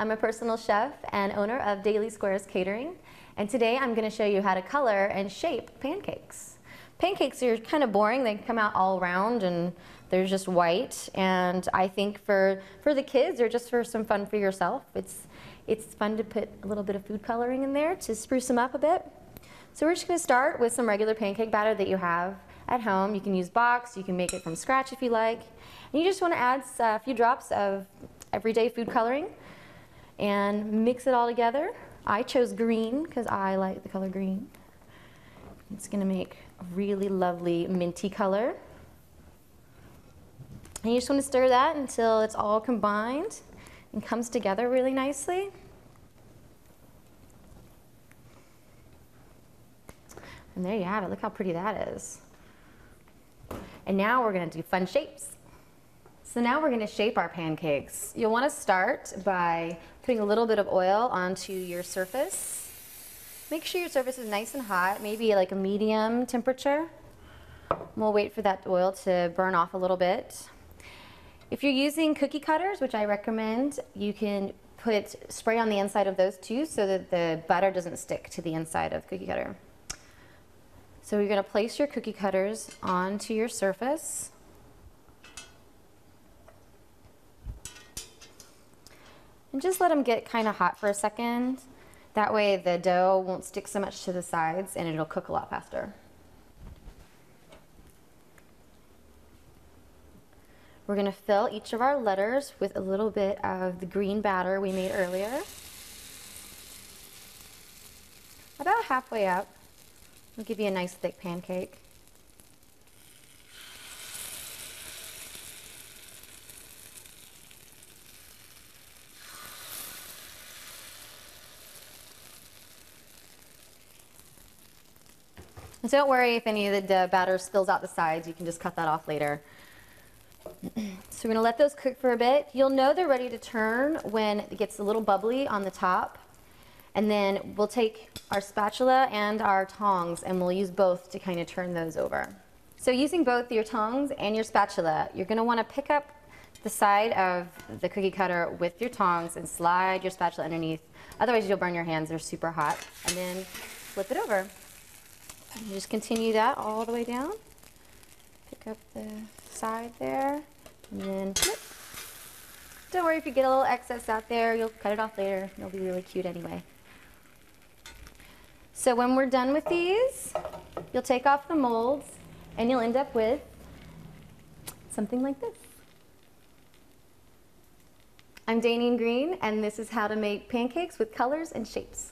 I'm a personal chef and owner of Daily Squares Catering, and today I'm going to show you how to color and shape pancakes. Pancakes are kind of boring. They come out all round and they're just white, and I think for the kids or just for some fun for yourself, it's fun to put a little bit of food coloring in there to spruce them up a bit. So we're just going to start with some regular pancake batter that you have at home. You can use box, you can make it from scratch if you like. And you just want to add a few drops of everyday food coloring and mix it all together. I chose green because I like the color green. It's going to make a really lovely minty color. And you just want to stir that until it's all combined and comes together really nicely. And there you have it. Look how pretty that is. And now we're going to do fun shapes. So now we're going to shape our pancakes. You'll want to start by putting a little bit of oil onto your surface. Make sure your surface is nice and hot, maybe like a medium temperature. We'll wait for that oil to burn off a little bit. If you're using cookie cutters, which I recommend, you can put spray on the inside of those too so that the batter doesn't stick to the inside of the cookie cutter. So you're going to place your cookie cutters onto your surface. And just let them get kind of hot for a second. That way the dough won't stick so much to the sides and it'll cook a lot faster. We're going to fill each of our letters with a little bit of the green batter we made earlier. About halfway up. It'll give you a nice thick pancake. And don't worry if any of the batter spills out the sides, you can just cut that off later. So we're going to let those cook for a bit. You'll know they're ready to turn when it gets a little bubbly on the top. And then we'll take our spatula and our tongs and we'll use both to kind of turn those over. So using both your tongs and your spatula, you're going to want to pick up the side of the cookie cutter with your tongs and slide your spatula underneath. Otherwise you'll burn your hands, they're super hot. And then flip it over. You just continue that all the way down. Pick up the side there and then flip. Don't worry if you get a little excess out there, you'll cut it off later. It'll be really cute anyway. So when we're done with these, you'll take off the molds and you'll end up with something like this. I'm Daneen Green, and this is how to make pancakes with colors and shapes.